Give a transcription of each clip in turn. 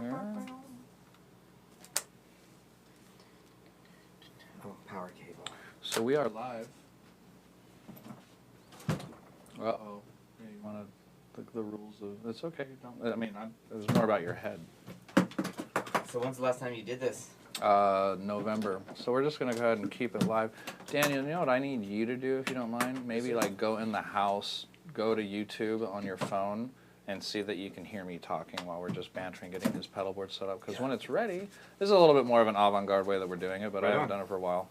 here. Oh, power cable. So we are live. Uh-oh. Yeah, you want to look at the rules of... It's okay. Don't. I mean, it's more about your head. So when's the last time you did this? November. So we're just going to go ahead and keep it live. Daniel, you know what I need you to do, if you don't mind? Maybe, like, go in the house, go to YouTube on your phone, and see that you can hear me talking while we're just bantering, getting this pedal board set up. Because when it's ready, this is a little bit more of an avant-garde way that we're doing it, but I haven't done it for a while.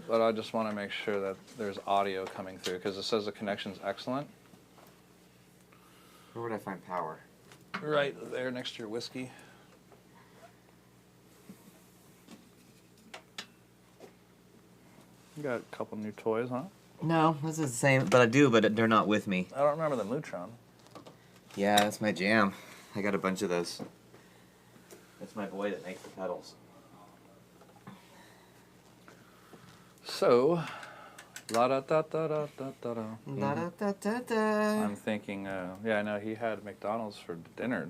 But I just want to make sure that there's audio coming through, because it says the connection's excellent. Where would I find power? Right there next to your whiskey. You got a couple new toys, huh? No, this is the same, but I do, but they're not with me. I don't remember the Lutron. Yeah, that's my jam. I got a bunch of those. That's my boy that makes the pedals. So, la da da da da da da da. Da da da da da. I'm thinking, yeah, I know he had McDonald's for dinner,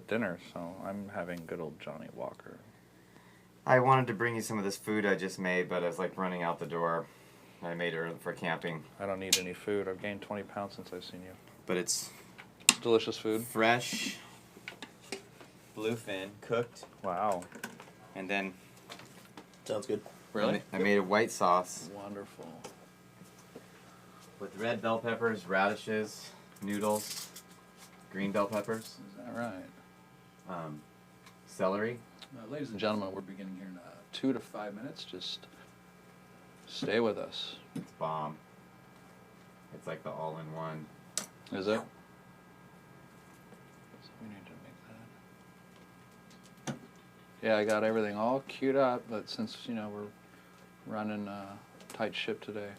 dinner. So I'm having good old Johnny Walker. I wanted to bring you some of this food I just made, but I was like running out the door. I made it for camping. I don't need any food. I've gained 20 pounds since I've seen you. But it's delicious food. Fresh, bluefin, cooked. Wow. And then... Sounds good. Really? I made a white sauce. Wonderful. With red bell peppers, radishes, noodles, green bell peppers. Is that right? Celery. Ladies and gentlemen, we're beginning here in 2 to 5 minutes. Just stay with us. It's bomb. It's like the all-in-one. Is it? So we need to make that. Yeah, I got everything all queued up, but since, you know, we're running a tight ship today,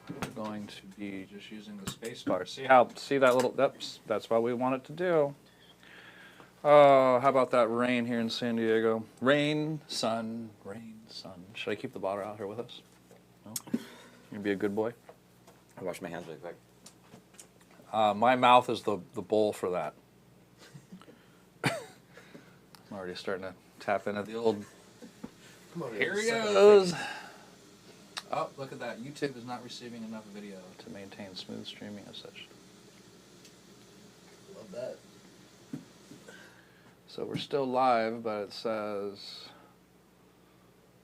we're going to be just using the space bar. See that little, that's what we want it to do. Oh, how about that rain here in San Diego? Rain, sun, rain, sun. Should I keep the bottle out here with us? No? You be a good boy? I wash my hands really quick. My mouth is the bowl for that. I'm already starting to tap into the old... Come on, Here he goes! Oh, look at that. YouTube is not receiving enough video to maintain smooth streaming as such. Love that. So we're still live, but it says...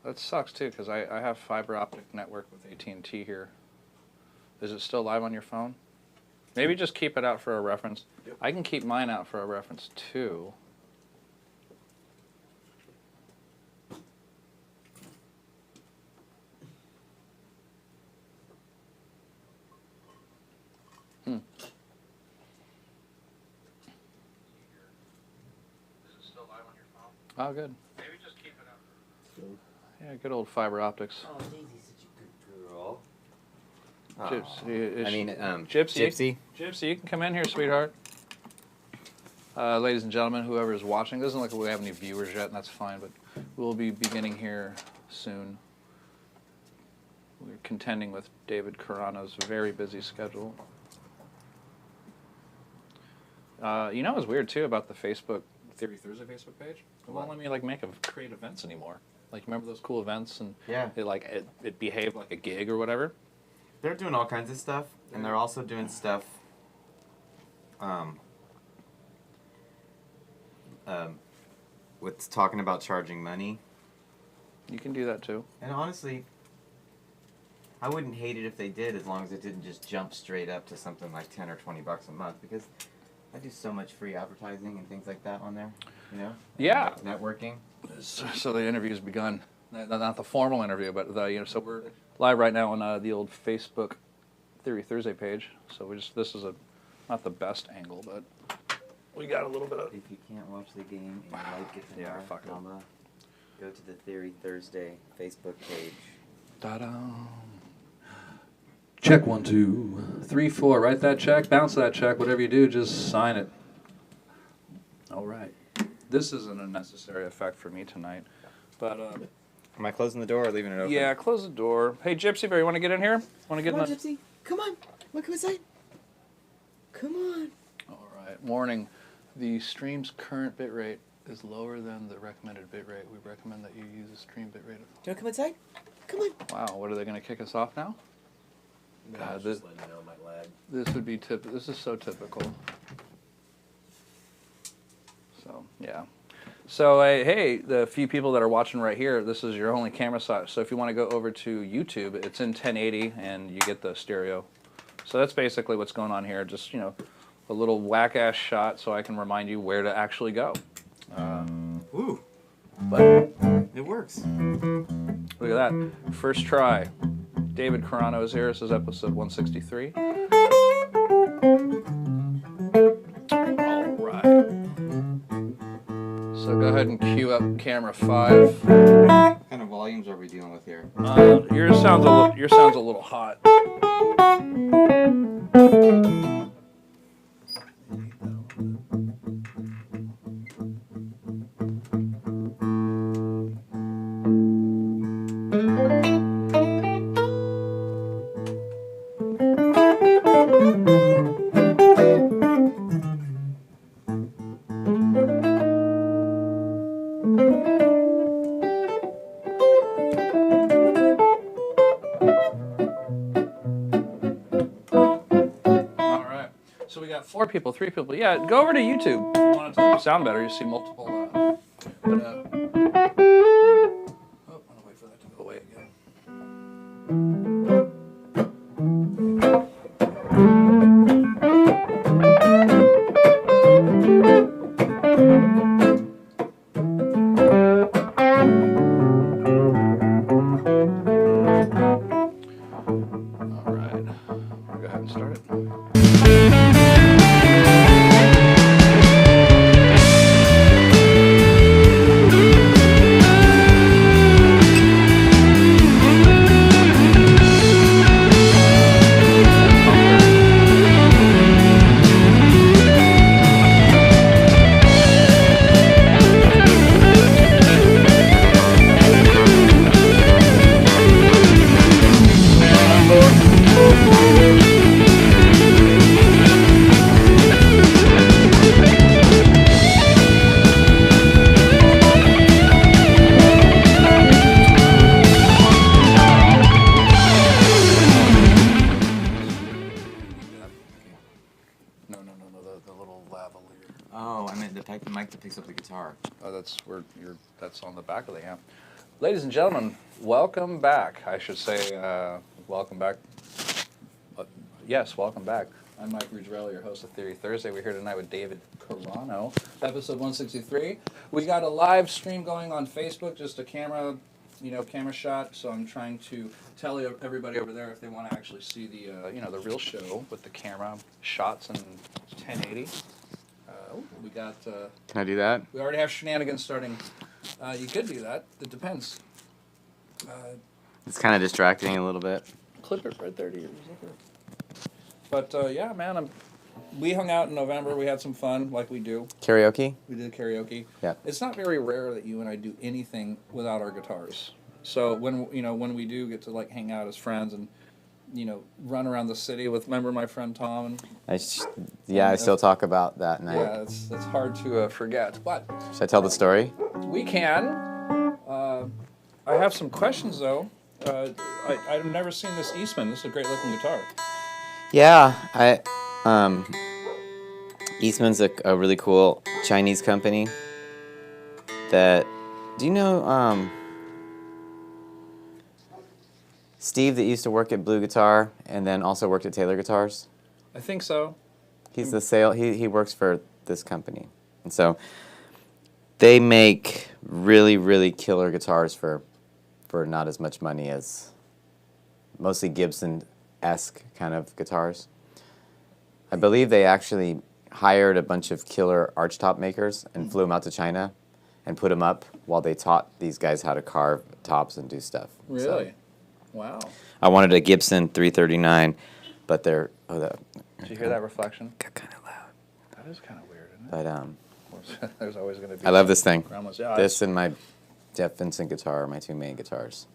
That sucks too, because I have fiber optic network with AT&T here. Is it still live on your phone? Maybe just keep it out for a reference. Yep. I can keep mine out for a reference too. Is it still live on your phone? Oh, good. Maybe just keep it out. Good. Yeah, good old fiber optics. Oh, Daisy's such a good girl. Gypsy, Gypsy. Gypsy, you can come in here, sweetheart. Ladies and gentlemen, whoever is watching, doesn't look like we have any viewers yet, and that's fine, but we'll be beginning here soon. We're contending with David Carano's very busy schedule. You know what's weird, too, about the Facebook, Theory Thursday Facebook page? It won't let me, like, create events anymore. Like, remember those cool events, and yeah, it behaved like a gig or whatever? They're doing all kinds of stuff, and they're also doing stuff with talking about charging money. You can do that too. And honestly, I wouldn't hate it if they did, as long as it didn't just jump straight up to something like 10 or 20 bucks a month, because I do so much free advertising and things like that on there, you know? Yeah. Like networking. So the interview's begun. Not the formal interview, but so we're live right now on the old Facebook Theory Thursday page. So this is not the best angle, but we got a little bit of... If you can't watch the game and your light gets in fuck it. mama, go to the Theory Thursday Facebook page. Ta-da! Check 1, 2, 3, 4. Write that check, bounce that check. Whatever you do, just sign it. All right. This is an unnecessary effect for me tonight, but... Am I closing the door or leaving it open? Yeah, close the door. Hey, Gypsy Bear, you want to get in here? Want to get Come on, in? Gypsy. Come on. What can we say? Come on. All right. Morning. the stream's current bitrate is lower than the recommended bitrate. We recommend that you use a stream bitrate. Do you want to come inside? Come on. Wow, what are they going to kick us off now? No, God, just letting you know my lag. This would be This is so typical. So yeah. So hey, the few people that are watching right here, this is your only camera shot. So if you want to go over to YouTube, it's in 1080 and you get the stereo. So that's basically what's going on here. Just a little whack-ass shot so I can remind you where to actually go. Ooh, But it works. look at that. First try. David Carano is here. This is episode 163. All right. So go ahead and cue up camera 5. What kind of volumes are we dealing with here? Yours sounds a little hot. So we got 4 people, 3 people. Yeah, go over to YouTube. If you want it to sound better, you see multiple. Oh, I'm gonna wait for that to go away again. All right, we'll go ahead and start it. The little lavalier. Oh, I meant the type of mic that picks up the guitar. Oh, that's on the back of the amp. Ladies and gentlemen, welcome back. I should say, welcome back. Yes, welcome back. I'm MikeRuggirello, your host of Theory Thursday. We're here tonight with David Carano, episode 163. We got a live stream going on Facebook, just a camera shot. So I'm trying to tell everybody over there if they want to actually see the real show with the camera shots in 1080. We got. Can I do that? We already have shenanigans starting. You could do that. It depends. It's kind of distracting a little bit. Clip it right there to your zipper. But yeah, man, we hung out in November. We had some fun, like we do. Karaoke? We did karaoke. Yeah. It's not very rare that you and I do anything without our guitars. So when we do get to like hang out as friends and run around the city with, remember my friend Tom? I still talk about that night. Yeah, it's hard to forget. But Should I tell the story? we can. I have some questions though. I've never seen this Eastman. This is a great looking guitar. Yeah, Eastman's a really cool Chinese company that, do you know, Steve that used to work at Blue Guitar and then also worked at Taylor Guitars? I think so. He's he works for this company. And so they make really, really killer guitars for not as much money as mostly Gibson-esque kind of guitars. I believe they actually hired a bunch of killer archtop makers and flew them out to China and put them up while they taught these guys how to carve tops and do stuff. Really? So, wow. I wanted a Gibson 339, but they're... Did you hear that reflection? Got kind of loud. That is kind of weird, isn't it? But there's always going to be... I love this thing. Grandma's, yeah, This and my Jeff Vincent guitar are my two main guitars.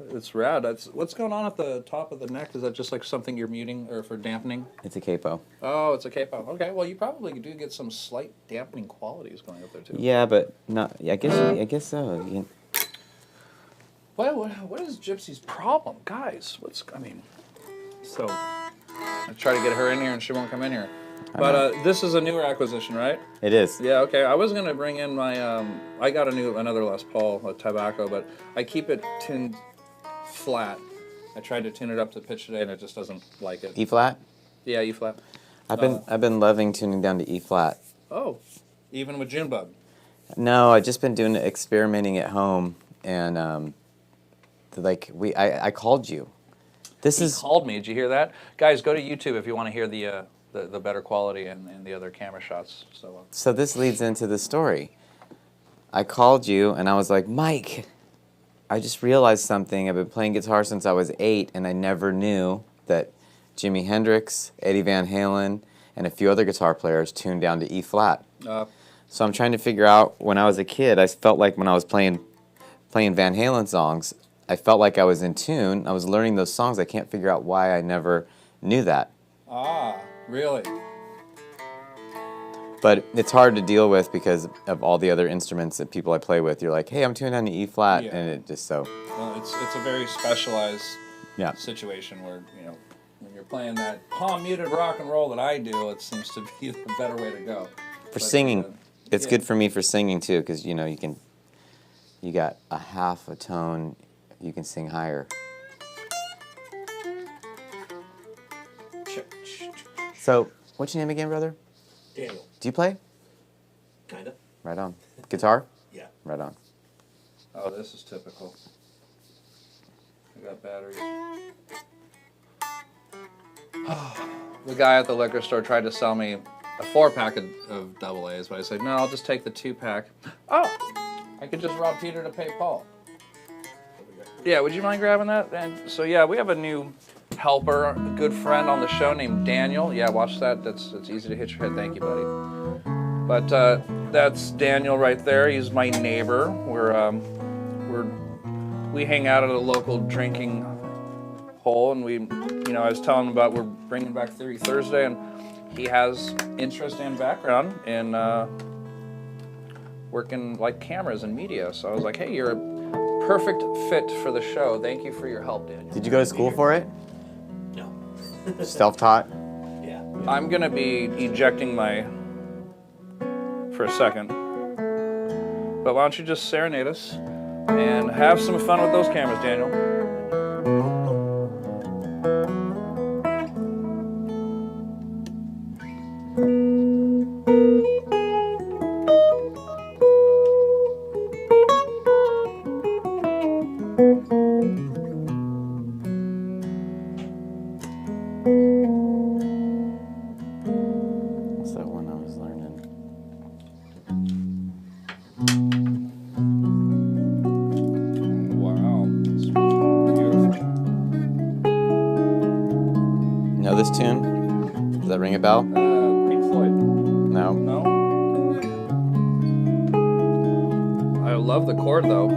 It's rad. That's what's going on at the top of the neck. Is that just like something you're muting or for dampening? It's a capo. Oh, it's a capo. Okay, well you probably do get some slight dampening qualities going up there too. Yeah, but not. I guess so. What is Gypsy's problem, guys? So I try to get her in here and she won't come in here. But this is a newer acquisition, right? It is. Yeah. Okay. I was gonna bring in my. I got another Les Paul, a Tobacco, but I keep it tuned flat. I tried to tune it up to pitch today, and it just doesn't like it. E flat. Yeah, E flat. I've been loving tuning down to E flat. Oh, even with Junebug. No, I've just been doing experimenting at home, and I called you. He called me. Did you hear that, guys? Go to YouTube if you want to hear the better quality and the other camera shots. So this leads into the story. I called you, and I was like, Mike, I just realized something. I've been playing guitar since I was 8, and I never knew that Jimi Hendrix, Eddie Van Halen, and a few other guitar players tuned down to E flat. So I'm trying to figure out, when I was a kid, I felt like when I was playing Van Halen songs, I felt like I was in tune. I was learning those songs. I can't figure out why I never knew that. Ah, really? But it's hard to deal with because of all the other instruments that people I play with. You're like, hey, I'm tuned down to E flat, and it just so. Well, it's a very specialized situation where when you're playing that palm muted rock and roll that I do, it seems to be the better way to go. For singing, it's good for me for singing too, because you got a half a tone, you can sing higher. So, what's your name again, brother? Daniel. Do you play? Kinda. Right on. Guitar? Yeah. Right on. Oh, this is typical. I got batteries. The guy at the liquor store tried to sell me a 4-pack of double A's, but I said, no, I'll just take the 2-pack. Oh, I could just rob Peter to pay Paul. Yeah, would you mind grabbing that? And so yeah, we have a new helper, a good friend on the show named Daniel. Yeah, watch that. That's easy to hit your head. Thank you, buddy. But that's Daniel right there. He's my neighbor. We hang out at a local drinking hole, and I was telling him about we're bringing back Theory Thursday, and he has interest and background in working like cameras and media. So I was like, hey, you're a perfect fit for the show. Thank you for your help, Daniel. Did you go to school for it? No. Self-taught? Yeah. I'm gonna be ejecting for a second. But why don't you just serenade us and have some fun with those cameras, Daniel. What's that one I was learning? Wow, it's beautiful. You know this tune? Does that ring a bell? Pink Floyd. No? No? I love the chord though.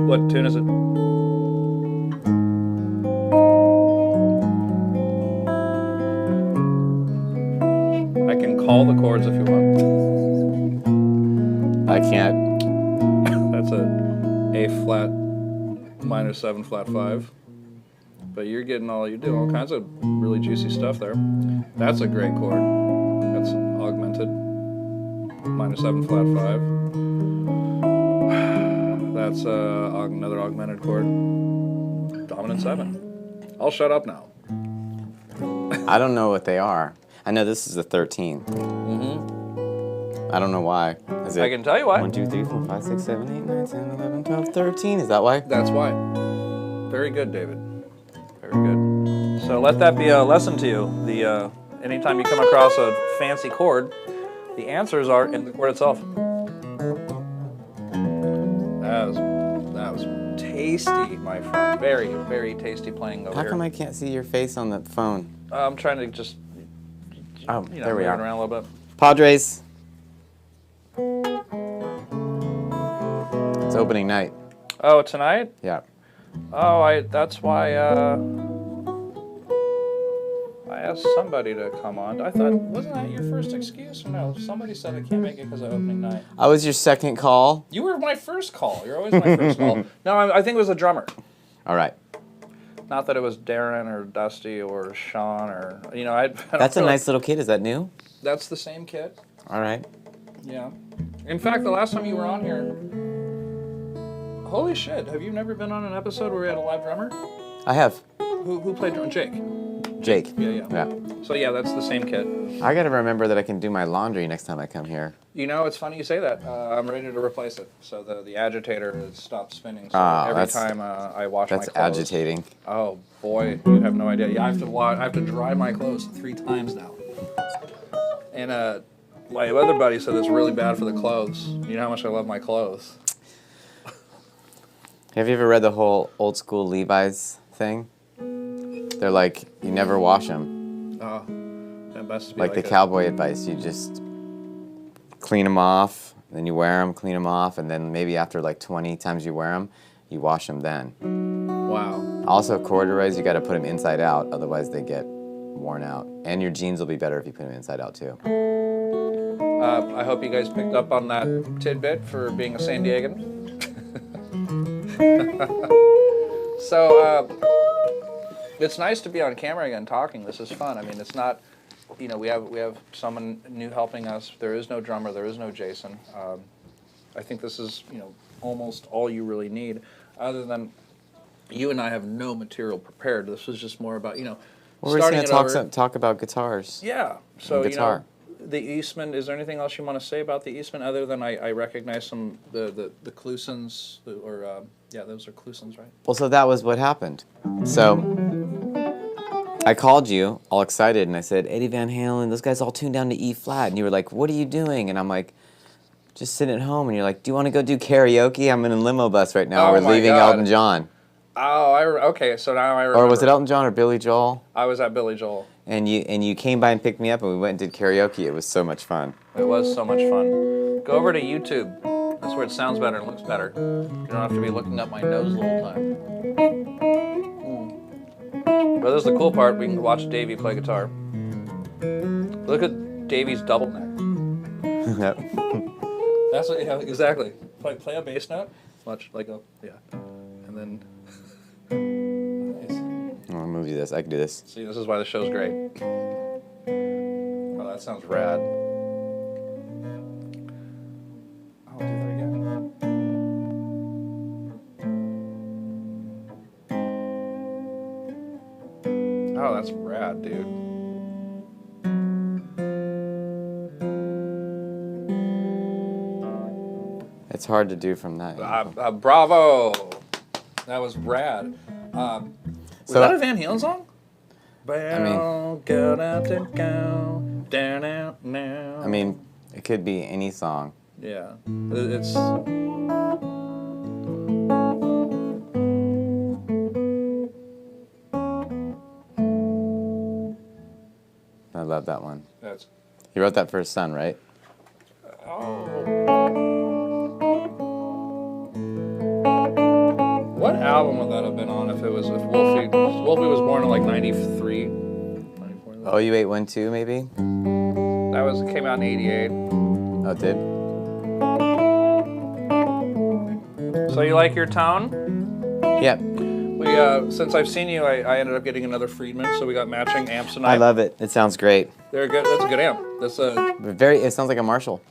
What tune is it? I can call the chords if you want. I can't. That's A flat minor 7 flat 5. But you're getting all kinds of really juicy stuff there. That's a great chord. That's augmented. Minor 7 flat 5. That's another augmented chord. Dominant 7. I'll shut up now. I don't know what they are. I know this is the 13th. Mm-hmm. I don't know why. Is it I can tell you why. 1, 2, 3, 4, 5, 6, 7, 8, 9, 10, 11, 12, 13. Is that why? That's why. Very good, David. Very good. So let that be a lesson to you. Anytime you come across a fancy chord, the answers are in the chord itself. That was tasty, my friend. Very, very tasty playing over How here. come I can't see your face on the phone? I'm trying to just, Oh, there we move it are. around a little bit. Padres. It's opening night. Oh, tonight? Yeah. Oh, that's why I asked somebody to come on. I thought, wasn't that your first excuse? Or no, somebody said I can't make it because of opening night. I was your second call. You were my first call. You're always my first call. No, I think it was a drummer. All right. Not that it was Darren or Dusty or Sean or, I don't That's a feel nice little kid. Is that new? That's the same kid. All right. Yeah. In fact, the last time you were on here, holy shit, have you never been on an episode where we had a live drummer? I have. Who played drum? Jake. Jake. Yeah. So yeah, that's the same kid. I got to remember that I can do my laundry next time I come here. It's funny you say that. I'm ready to replace it. So the agitator has stopped spinning. So every time I wash my That's clothes. agitating. Oh boy, you have no idea. Yeah, I have to dry my clothes 3 times now. And my other buddy said it's really bad for the clothes. You know how much I love my clothes. Have you ever read the whole old school Levi's thing? They're like, you never wash them. Oh, that must be Like the cowboy advice. You just clean them off, then you wear them, clean them off, and then maybe after like 20 times you wear them, you wash them then. Wow. Also, corduroys, you got to put them inside out, otherwise they get worn out. And your jeans will be better if you put them inside out too. I hope you guys picked up on that tidbit for being a San Diegan. So, it's nice to be on camera again talking. This is fun. I mean, it's not, we have someone new helping us. There is no drummer. There is no Jason. I think this is, almost all you really need, other than you and I have no material prepared. This was just more about, Well, we're starting just it going over. to talk about guitars. Yeah. So, guitar. The Eastman, is there anything else you want to say about the Eastman other than I recognize some, the Klusons, those are Klusons, right? Well, so that was what happened. So I called you all excited and I said, Eddie Van Halen, those guys all tuned down to E flat. And you were like, what are you doing? And I'm like, just sitting at home. And you're like, do you want to go do karaoke? I'm in a limo bus right now. Oh We're my leaving God. Elton John. Oh, okay, so now I remember. Or was it Elton John or Billy Joel? I was at Billy Joel. And you came by and picked me up and we went and did karaoke. It was so much fun. It was so much fun. Go over to YouTube. That's where it sounds better and looks better. You don't have to be looking up my nose the whole time. But this is the cool part. We can watch Davey play guitar. Look at Davey's double neck. That's what, yeah, exactly. Play a bass note. Watch, and then. Nice. I'll move you this. I can do this. See, this is why the show's great. Oh, that sounds rad. I'll do that again. Oh, that's rad, dude. It's hard to do from that. Bravo! That was rad. Was So- that a Van Halen song? I mean, it could be any song. Yeah. It's. I love that one. That's. He wrote that for his son, right? What album would that have been on if Wolfie was born in like 93, 94? Oh, you 812 maybe? That came out in 88. Oh, it did? So you like your tone? Yep. Since I've seen you, I ended up getting another Friedman, so we got matching amps tonight. I love it. It sounds great. They're good. That's a good amp. That's It sounds like a Marshall.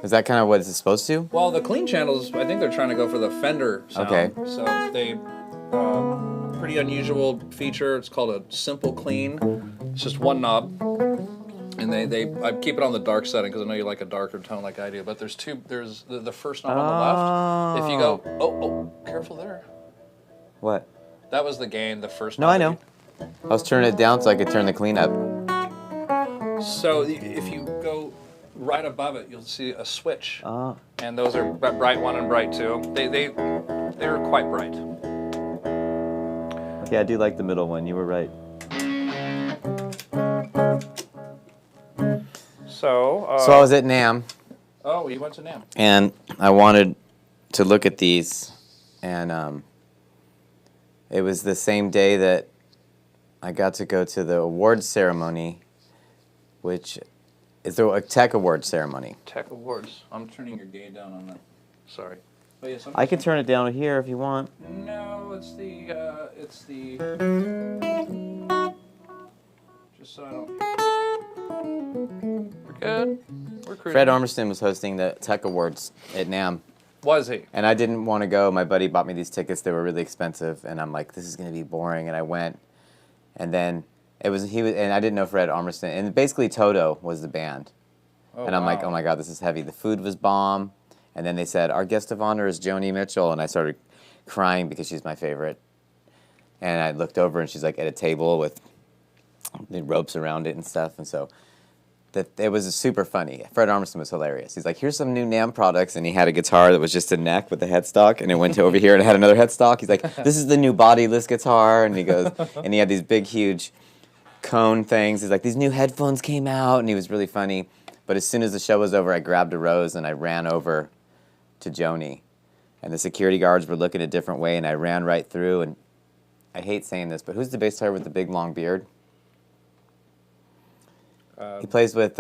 Is that kind of what it's supposed to? well, the clean channels. I think they're trying to go for the Fender sound. Okay. So they pretty unusual feature. It's called a simple clean. It's just one knob, and I keep it on the dark setting because I know you like a darker tone like I do. But there's two. There's the first knob on the left. If you go, oh, careful there. What? That was the gain. The first. No, knob I know. I was turning it down so I could turn the clean up. So if you go right above it, you'll see a switch. Oh. And those are bright 1 and bright 2. They're quite bright. Yeah, I do like the middle one. You were right. So So I was at NAMM, oh, you went to NAMM. and I wanted to look at these, and it was the same day that I got to go to the awards ceremony, which is a tech awards ceremony. Tech Awards. I'm turning your gain down on that. Sorry. But yes, I can turn it down here if you want. No, it's the just so I don't. We're good. We're cruising. Fred Armisen was hosting the tech awards at NAMM. Was he? And I didn't want to go. My buddy bought me these tickets. They were really expensive, and I'm like, this is going to be boring. And I went, and then and I didn't know Fred Armisen. And basically, Toto was the band. Oh, And I'm like, wow. oh my God, this is heavy. The food was bomb. And then they said, our guest of honor is Joni Mitchell, and I started crying because she's my favorite. And I looked over, and she's like at a table with the ropes around it and stuff, and so. It was super funny. Fred Armisen was hilarious. He's like, here's some new NAMM products, and he had a guitar that was just a neck with a headstock, and it went to over here and it had another headstock. He's like, this is the new bodiless guitar, and he goes, and he had these big, huge cone things. He's like, these new headphones came out, and he was really funny. But as soon as the show was over, I grabbed a rose and I ran over to Joni, and the security guards were looking a different way, and I ran right through. And I hate saying this, but who's the bass player with the big long beard? He plays with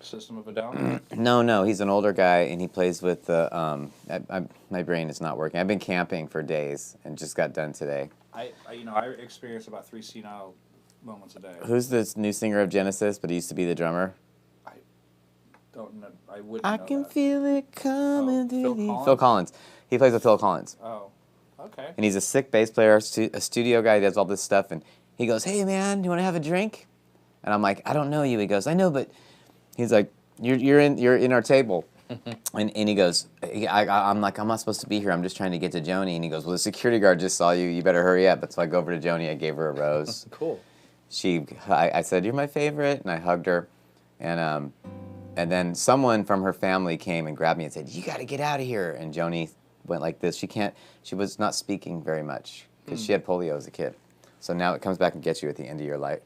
System of a Down. No, he's an older guy, and he plays with the my brain is not working. I've been camping for days and just got done today. I experience about 3 senile moments a day. Who's this new singer of Genesis, but he used to be the drummer? I don't know. I wouldn't I know can that. feel it coming Phil through the... Collins? Phil Collins. He plays with Phil Collins. Oh, okay. And he's a sick bass player, a studio guy, he does all this stuff, and he goes, hey man, do you want to have a drink? And I'm like, I don't know you. He goes, I know, but he's like, you're in our table. and he goes, I'm like, I'm not supposed to be here. I'm just trying to get to Joni. And he goes, well, the security guard just saw you. You better hurry up. But so I go over to Joni. I gave her a rose. Cool. I said, you're my favorite, and I hugged her. And then someone from her family came and grabbed me and said, you got to get out of here. And Joni went like this. She was not speaking very much because she had polio as a kid. So now it comes back and gets you at the end of your life.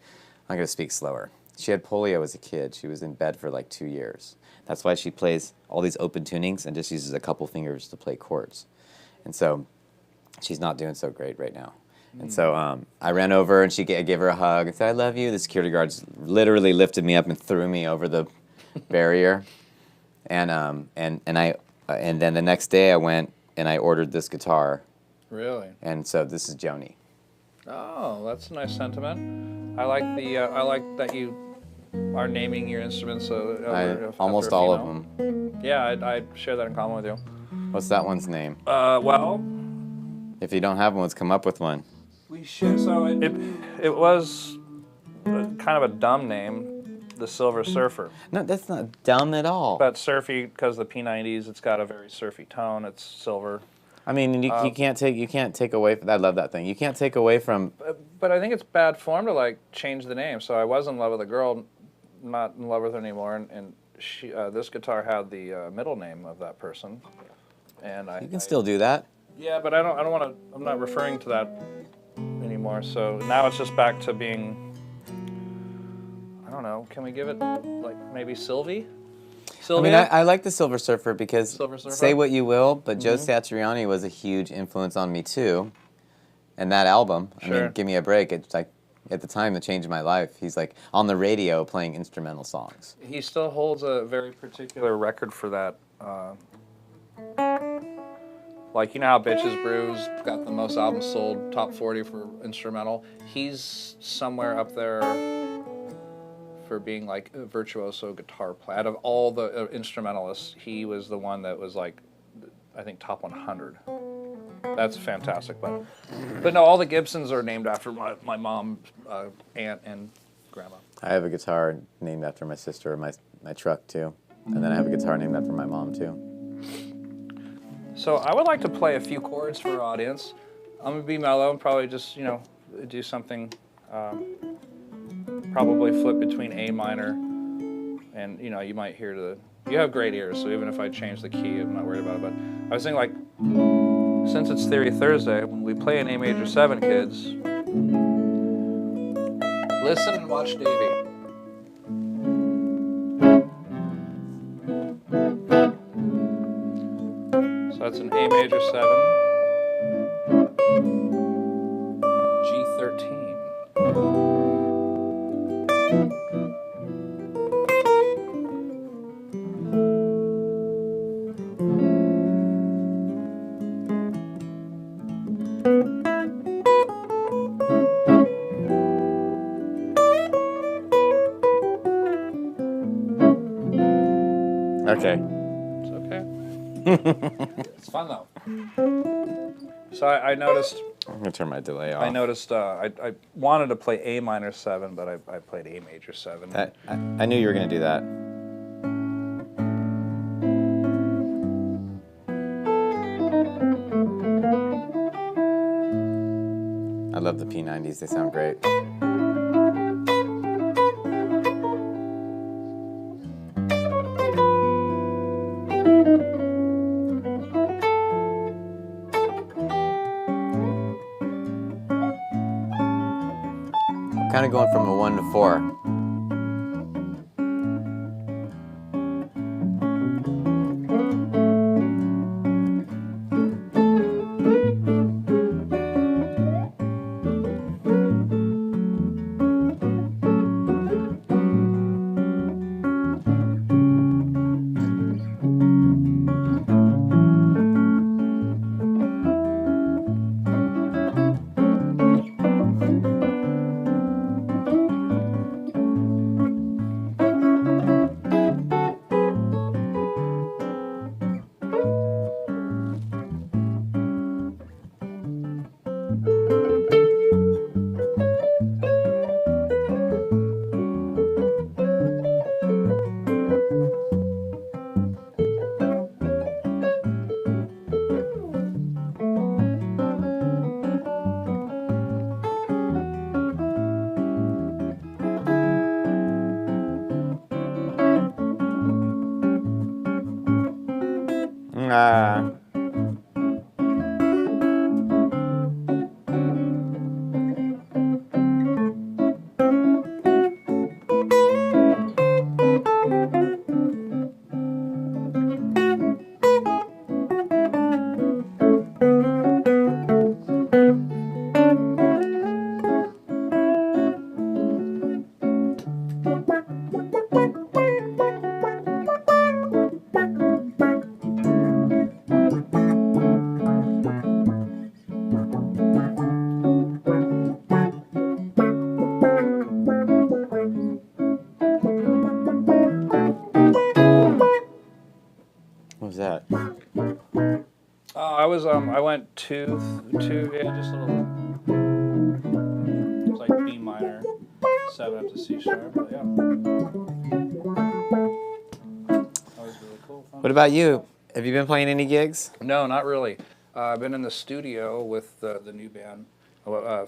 I'm going to speak slower. She had polio as a kid. She was in bed for like 2 years. That's why she plays all these open tunings and just uses a couple fingers to play chords. And so she's not doing so great right now. And so I ran over and I gave her a hug and said, I love you. The security guards literally lifted me up and threw me over the barrier. And then the next day I went and I ordered this guitar. Really? And so this is Joni. Oh, that's a nice sentiment. I like that you are naming your instruments. Almost all of them. Yeah, I share that in common with you. What's that one's name? Well, If you don't have one, let's come up with one. we share. So it was kind of a dumb name, the Silver Surfer. No, that's not dumb at all. But surfy because the P90s, it's got a very surfy tone. It's silver. I mean, you can't take away. I love that thing. You can't take away from. But I think it's bad form to like change the name. So I was in love with a girl, not in love with her anymore, and she this guitar had the middle name of that person, and You can still do that. Yeah, but I don't want to. I'm not referring to that anymore. So now it's just back to being. I don't know. Can we give it like maybe Sylvie? I Sylvia? mean, I like the Silver Surfer because Silver Surfer? say what you will, but Joe Satriani was a huge influence on me too. And that album, I Sure. mean, Give Me a Break, it's like, at the time, it changed my life. He's like on the radio playing instrumental songs. He still holds a very particular record for that. Like, you know how Bitches Brews got the most albums sold, top 40 for instrumental? He's somewhere up there for being like a virtuoso guitar player. Out of all the instrumentalists, he was the one that was like, I think, top 100. That's fantastic. But no, all the Gibsons are named after my mom, aunt, and grandma. I have a guitar named after my sister, my truck too. And then I have a guitar named after my mom too. So I would like to play a few chords for our audience. I'm going to be mellow and probably just, do something, probably flip between A minor and you know, you might hear you have great ears, so even if I change the key, I'm not worried about it. But I was thinking, like, since it's Theory Thursday, when we play an A major 7, kids, listen and watch Davey. So that's an A major 7, G13. Okay. It's okay. It's fun though. So I noticed. I'm gonna turn my delay off. I noticed. I wanted to play A minor 7, but I played A major 7. I knew you were gonna do that. I love the P90s. They sound great. Kind of going from a 1 to 4. What was that? I went two, yeah, just a little. It was like B minor, 7 up to C sharp, but yeah. That was really cool. Fun. What about you? Have you been playing any gigs? No, not really. I've been in the studio with the new band.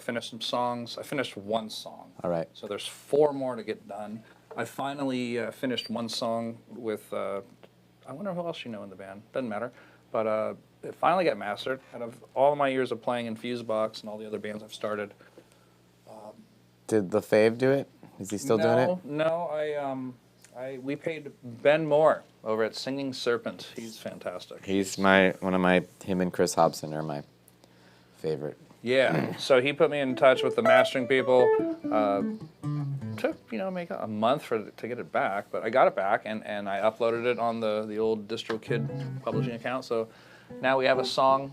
Finished some songs. I finished one song. All right. So there's 4 more to get done. I finally finished one song with, I wonder who else you know in the band. Doesn't matter. But it finally got mastered. Out of all of my years of playing in Fusebox and all the other bands I've started. Did LaFave do it? Is he still doing it? No, we paid Ben Moore over at Singing Serpent. He's fantastic. He's him and Chris Hobson are my favorite. Yeah, so he put me in touch with the mastering people. Took maybe a month to get it back, but I got it back and I uploaded it on the old DistroKid publishing account. So now we have a song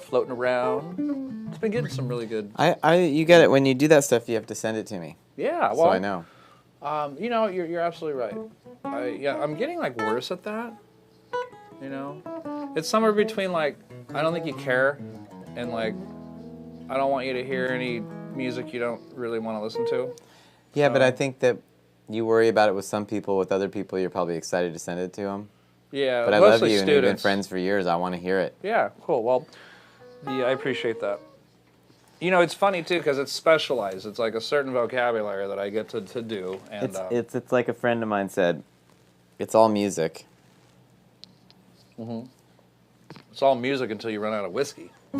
floating around. It's been getting some really good. You get it when you do that stuff. You have to send it to me. Yeah, well, so I know. You're absolutely right. I'm getting like worse at that. It's somewhere between like I don't think you care, and like I don't want you to hear any music you don't really want to listen to. Yeah, but I think that you worry about it with some people. With other people, you're probably excited to send it to them. Yeah, but I love mostly you, students. and we've been friends for years. I want to hear it. Yeah, cool. Well, yeah, I appreciate that. You know, it's funny too because it's specialized. It's like a certain vocabulary that I get to do. And It's like a friend of mine said, it's all music. Mm-hmm. It's all music until you run out of whiskey. How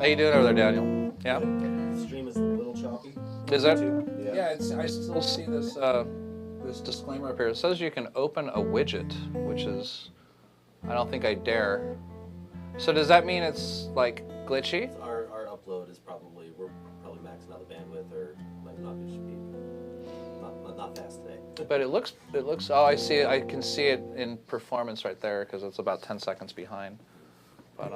you doing over there, Daniel? Yeah. The stream is a little choppy. Is that? Yeah. Yeah. It's. I still see this this disclaimer up here. It says you can open a widget, which is, I don't think I dare. So does that mean it's like glitchy? Our upload is probably, we're probably maxing out the bandwidth or might not be speed. Not fast today. But it looks. Oh, I see it. I can see it in performance right there because it's about 10 seconds behind. But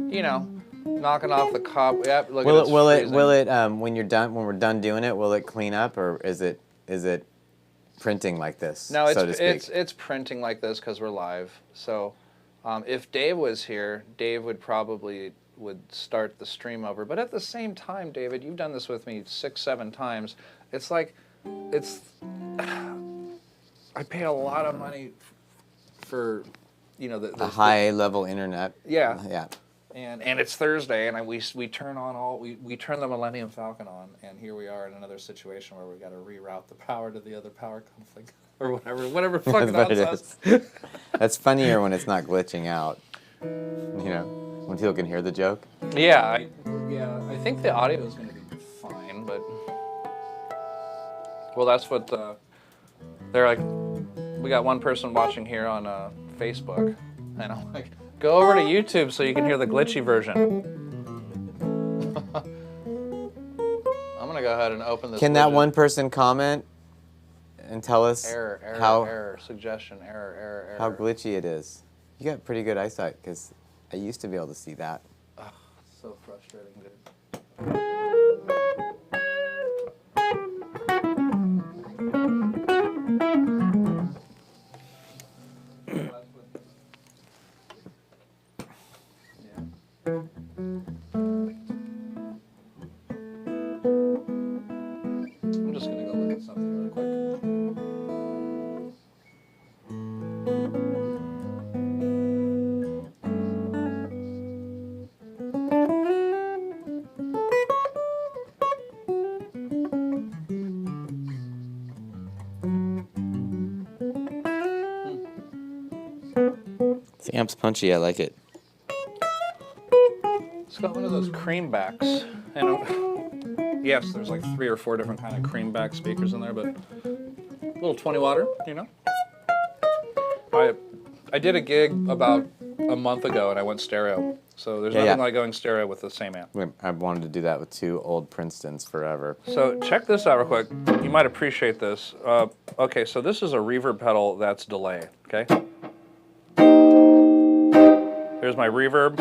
you know, knocking off the cop. Yep. Look at Will it when we're done doing it, will it clean up or is it printing like this? No, so to speak? it's printing like this because we're live. So if Dave was here, Dave would start the stream over. But at the same time, David, you've done this with me 6-7 times. It's like, I paid a lot of money for, you know, the high level internet. Yeah. Yeah. And it's Thursday, and we turn on we turn the Millennium Falcon on, and here we are in another situation where we got to reroute the power to the other power conflict or whatever fucking nonsense. That's funnier when it's not glitching out. You know, when people can hear the joke. Yeah, I think the audio is going to be fine, but well, that's what they're like. We got one person watching here on Facebook, and I'm like, go over to YouTube so you can hear the glitchy version. I'm gonna go ahead and open this. Can that one person comment and tell us error, suggestion, error. How glitchy it is? You got pretty good eyesight because I used to be able to see that. Ugh, so frustrating, dude. I'm just gonna go look at something really quick. The amp's punchy. I like it. It's got one of those creambacks, and yes, there's like 3 or 4 different kind of creamback speakers in there, but a little 20 watter, you know. I did a gig about a month ago, and I went stereo. So there's nothing like going stereo with the same amp. I wanted to do that with 2 old Princetons forever. So check this out real quick. You might appreciate this. Okay, so this is a reverb pedal that's delay. Okay. There's my reverb.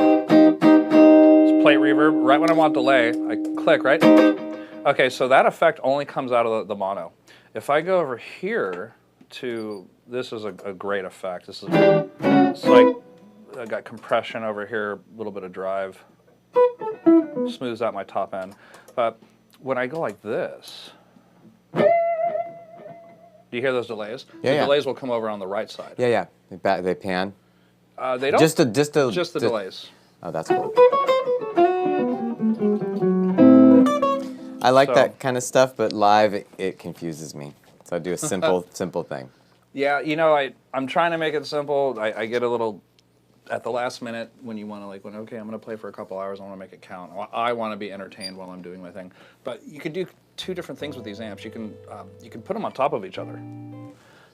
Plate reverb. Right when I want delay, I click, right? Okay, so that effect only comes out of the mono. If I go over here to, this is a great effect. It's like, I got compression over here, a little bit of drive. Smooths out my top end. But when I go like this, do you hear those delays? Yeah, the delays will come over on the right side. Yeah. They pan. They don't. Just the delays. Oh, that's cool. I like that kind of stuff, but live it confuses me. So I do a simple thing. Yeah, you know, I'm trying to make it simple. I get a little at the last minute when you want to okay, I'm going to play for a couple hours. I want to make it count. I want to be entertained while I'm doing my thing. But you can do 2 different things with these amps. You can put them on top of each other.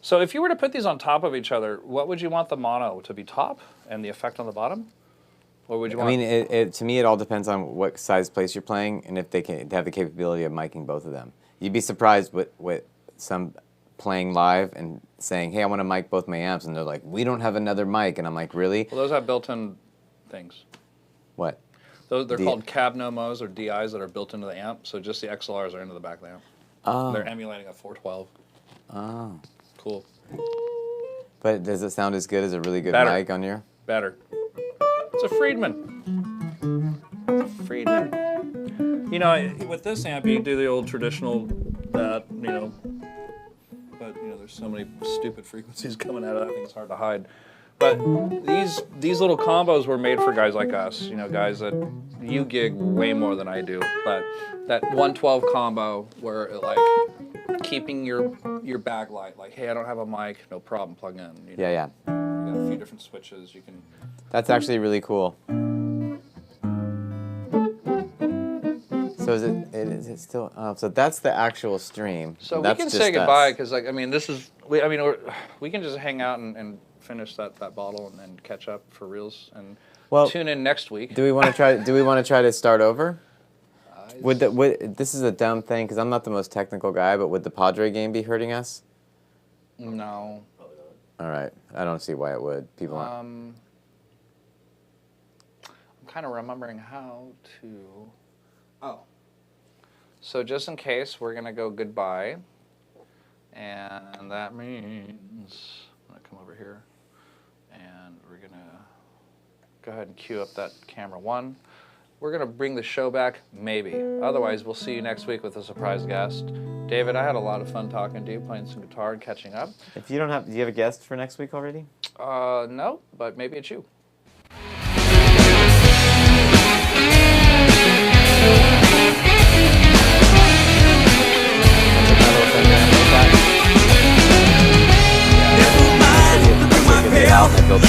So if you were to put these on top of each other, what would you want the mono to be top and the effect on the bottom? Or would you want? I mean, to me, it all depends on what size place you're playing and if they have the capability of miking both of them. You'd be surprised with some playing live and saying, hey, I want to mic both my amps, and they're like, we don't have another mic, and I'm like, really? Well, those have built-in things. What? They're called cab nomos or DIs that are built into the amp, so just the XLRs are into the back of the amp. Oh. They're emulating a 412. Oh. Cool. But does it sound as good as a really good Better. mic on your? Better. It's a Friedman. Friedman. You know, with this amp, you do the old traditional, but, you know, there's so many stupid frequencies coming out of that, I think it's hard to hide. But these little combos were made for guys like us, you know, guys that you gig way more than I do. But that 112 combo where like keeping your bag light, like, hey, I don't have a mic, no problem, plug in. You know? Yeah. You got a few different switches. You can. That's actually really cool. So is it still? Oh, so that's the actual stream. So that's we can just say goodbye us. because, like, I mean, we can just hang out and finish that bottle and then catch up for reals and tune in next week. Do we want to try? Do we want to try to start over? This is a dumb thing because I'm not the most technical guy, but would the Padre game be hurting us? No. Probably not. All right, I don't see why it would. People aren't. I'm kind of remembering how to. Oh. So just in case, we're gonna go goodbye, and that means I'm gonna come over here, and we're gonna go ahead and cue up that camera 1. We're gonna bring the show back, maybe. Otherwise, we'll see you next week with a surprise guest. David, I had a lot of fun talking to you, playing some guitar and catching up. If you don't have, do you have a guest for next week already? No, but maybe it's you. I built